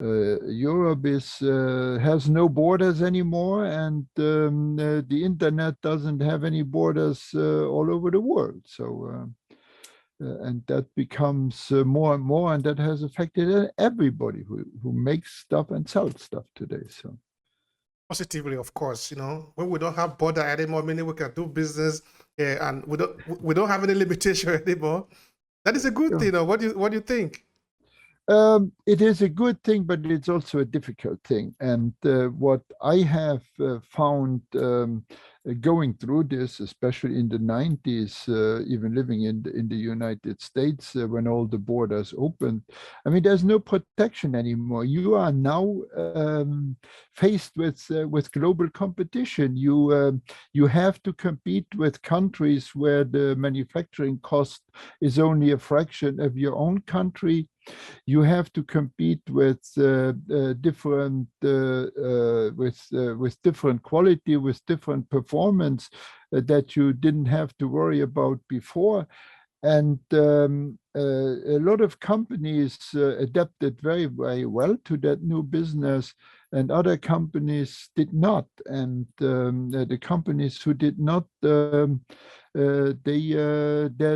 Europe has no borders anymore, and the internet doesn't have any borders all over the world. So, and that becomes more and more, and that has affected everybody who makes stuff and sells stuff today. So. Positively, of course, when we don't have border anymore, meaning we can do business, and we don't have any limitation anymore. That is a good Yeah. thing. What do you think? It is a good thing, but it's also a difficult thing. And what I have found going through this, especially in the 90s, even living in the United States, when all the borders opened, I mean, there's no protection anymore. You are now faced with global competition. You have to compete with countries where the manufacturing cost is only a fraction of your own country. You have to compete with different with different quality, with different performance that you didn't have to worry about before. And a lot of companies adapted very, very well to that new business, and other companies did not. And the companies who did not, their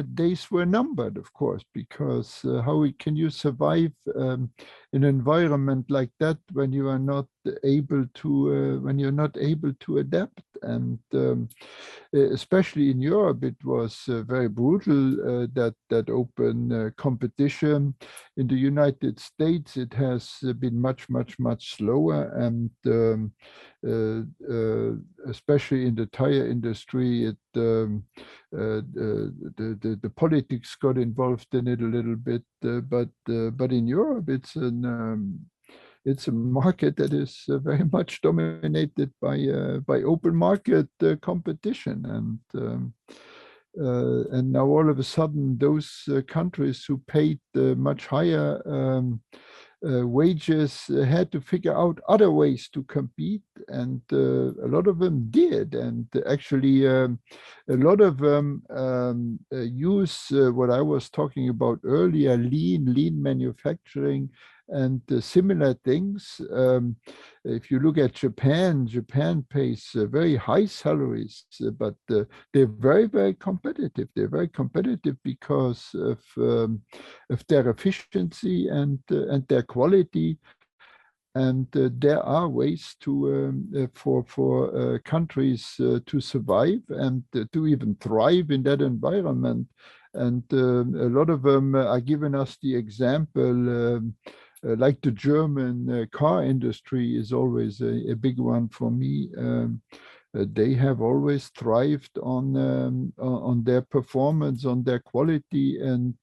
days were numbered, of course, because how can you survive in an environment like that when you are not able to adapt? And especially in Europe, it was very brutal, that open competition. In the United States, it has been much, much, much slower, and especially in the tire industry, the politics got involved in it a little bit. But in Europe, it's a market that is very much dominated by open market competition, and now all of a sudden those countries who paid much higher wages had to figure out other ways to compete, and a lot of them did. And actually, a lot of them use what I was talking about earlier, lean manufacturing, and similar things. If you look at Japan pays very high salaries, but they're very, very competitive. They're very competitive because of their efficiency and their quality. And there are ways for countries to survive and to even thrive in that environment. And a lot of them are giving us the example. Like the German car industry is always a big one for me. They have always thrived on their performance, on their quality, and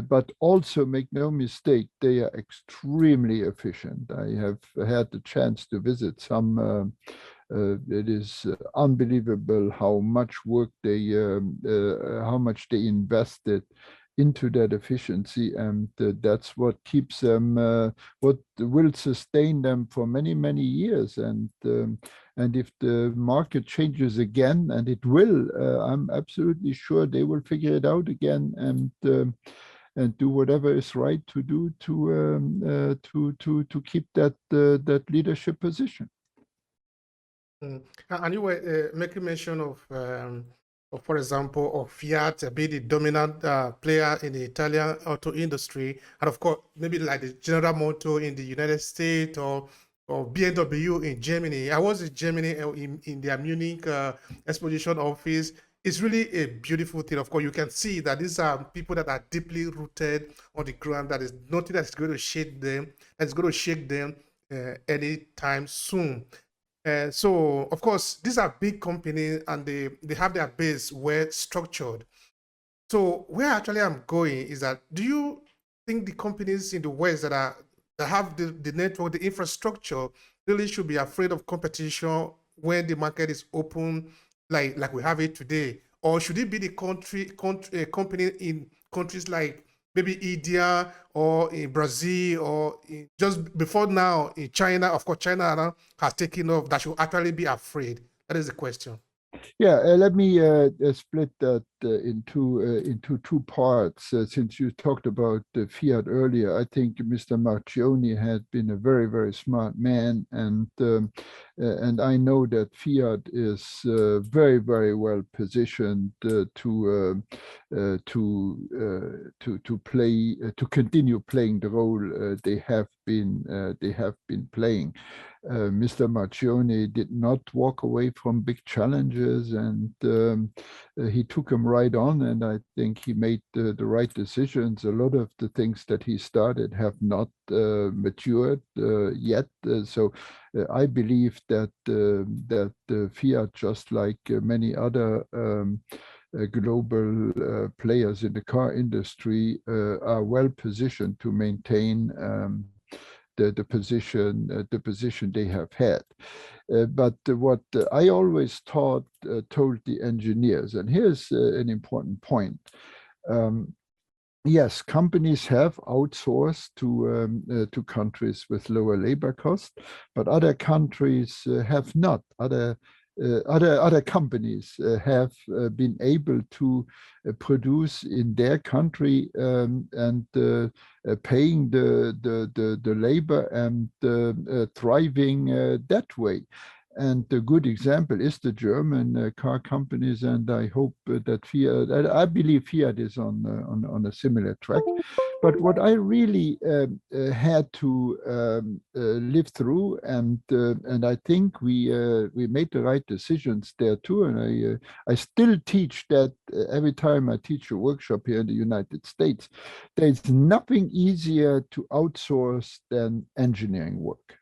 but also make no mistake, they are extremely efficient. I have had the chance to visit some. It is unbelievable how much work how much they invested into that efficiency, and that's what keeps them, what will sustain them for many, many years. And if the market changes again, and it will, I'm absolutely sure they will figure it out again, and do whatever is right to do to keep that leadership position. And you were making mention of, for example, of Fiat being the dominant player in the Italian auto industry, and of course, maybe like the General Motors in the United States, or BMW in Germany. I was in Germany in their Munich exposition office. It's really a beautiful thing. Of course, you can see that these are people that are deeply rooted on the ground. That is nothing that's going to shake them. That's going to shake them anytime soon. So, of course, these are big companies, and they have their base well structured. So, where actually I'm going is that, do you think the companies in the West that have the network, the infrastructure, really should be afraid of competition when the market is open, like we have it today? Or should it be the company in countries like maybe India or in Brazil, or just before now in China? Of course, China now has taken off, that should actually be afraid. That is the question. Yeah, let me split that into two parts. Since you talked about fiat earlier, I think Mr. Marchioni had been a very, very smart man, and I know that fiat is very, very well positioned to play to continue playing the role they have been playing. Mr. Marchioni did not walk away from big challenges, and he took them right on. And I think he made the right decisions. A lot of the things that he started have not matured yet. I believe that Fiat, just like many other global players in the car industry, are well positioned to maintain the position they have had. But what I always told the engineers, and here's an important point. Yes, companies have outsourced to countries with lower labor costs, but other countries have not. Other companies have been able to produce in their country and paying the labor and thriving that way. And a good example is the German car companies, and I hope that Fiat. I believe Fiat is on a similar track. But what I really had to live through, and I think we made the right decisions there too. And I still teach that every time I teach a workshop here in the United States. There's nothing easier to outsource than engineering work.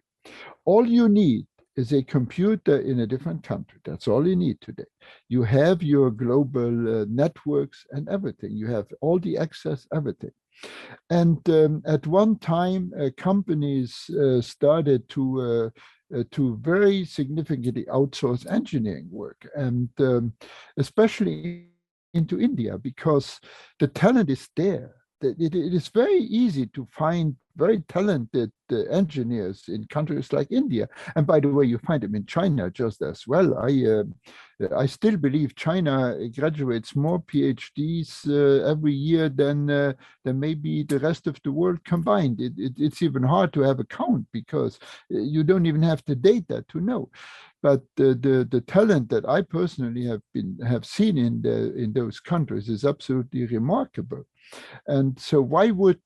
All you need is a computer in a different country. That's all you need today. You have your global networks and everything. You have all the access, everything. And at one time, companies started to very significantly outsource engineering work, and especially into India, because the talent is there. It is very easy to find very talented engineers in countries like India. And by the way, you find them in China just as well. I still believe China graduates more PhDs every year than maybe the rest of the world combined. It's even hard to have a count because you don't even have the data to know. But the talent that I personally have seen in those countries is absolutely remarkable. And so why would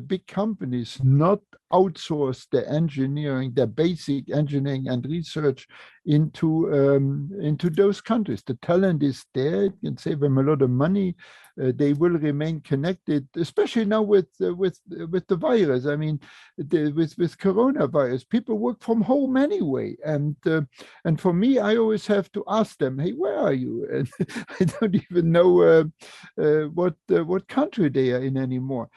big companies not outsource their engineering, their basic engineering and research into those countries? The talent is there. It can save them a lot of money. They will remain connected, especially now with the virus. I mean, with coronavirus, people work from home anyway, and for me, I always have to ask them, "Hey, where are you?" And I don't even know what country they are in anymore.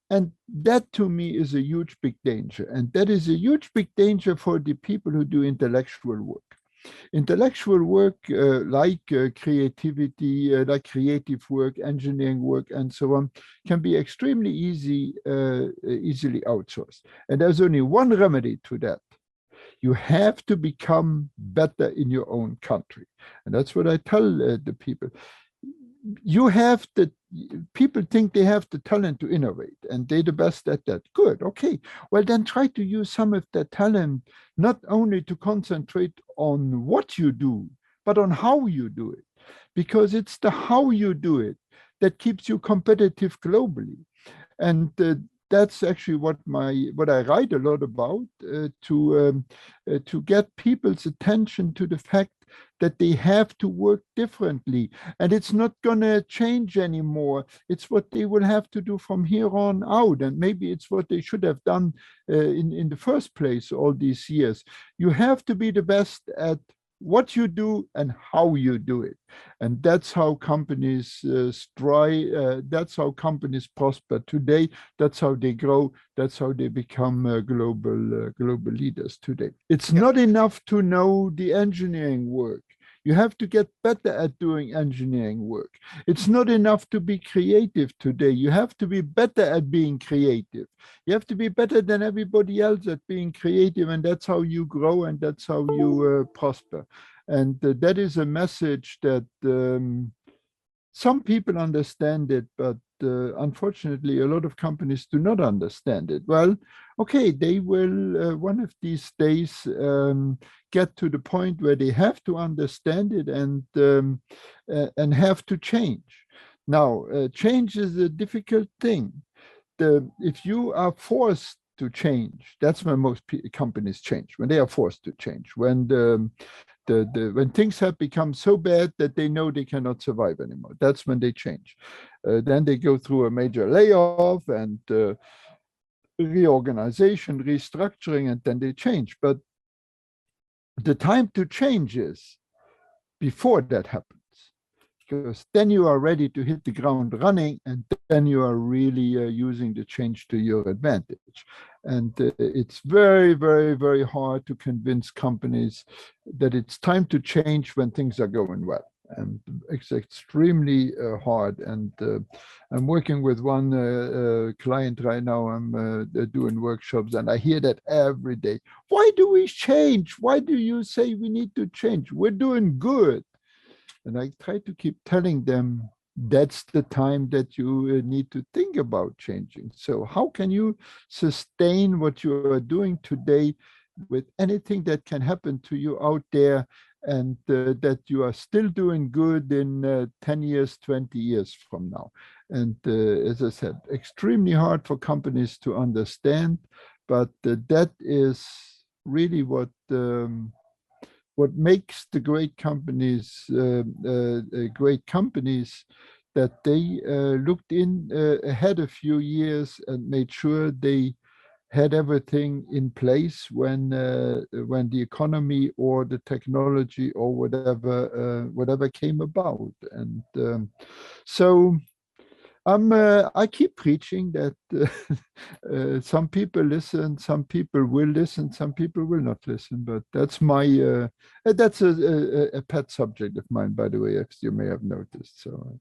And that to me is a huge big danger, and that is a huge big danger for the people who do intellectual work. Intellectual work like creativity, like creative work, engineering work, and so on, can be extremely easily outsourced. And there's only one remedy to that. You have to become better in your own country. And that's what I tell the people. People think they have the talent to innovate and they're the best at that. Good, okay. Well, then try to use some of that talent, not only to concentrate on what you do, but on how you do it. Because it's the how you do it that keeps you competitive globally. And that's actually what I write a lot about, to get people's attention to the fact that they have to work differently, and it's not going to change anymore. It's what they will have to do from here on out, and maybe it's what they should have done in the first place all these years. You have to be the best at what you do and how you do it. And that's how companies strive. That's how companies prosper today. That's how they grow. That's how they become global leaders today. It's not enough to know the engineering work. You have to get better at doing engineering work. It's not enough to be creative today. You have to be better at being creative. You have to be better than everybody else at being creative, and that's how you grow and that's how you prosper. And that is a message that some people understand it, but unfortunately, a lot of companies do not understand it. Well, okay, they will one of these days get to the point where they have to understand it and have to change. Now, change is a difficult thing. If you are forced to change, that's when most companies change, when they are forced to change, when when things have become so bad that they know they cannot survive anymore. That's when they change. Then they go through a major layoff and reorganization, restructuring, and then they change. But the time to change is before that happens, because then you are ready to hit the ground running, and then you are really using the change to your advantage. And it's very, very, very hard to convince companies that it's time to change when things are going well. And it's extremely hard. And I'm working with one client right now. I'm doing workshops, and I hear that every day. Why do we change? Why do you say we need to change? We're doing good. And I try to keep telling them that's the time that you need to think about changing. So how can you sustain what you are doing today with anything that can happen to you out there, and that you are still doing good in 10 years, 20 years from now? And as I said, extremely hard for companies to understand, but that is really what makes the great companies great companies, that they looked ahead a few years and made sure they had everything in place when the economy or the technology or whatever came about. And so I keep preaching that some people listen, some people will listen, some people will not listen. But that's my that's a pet subject of mine, by the way, as you may have noticed. So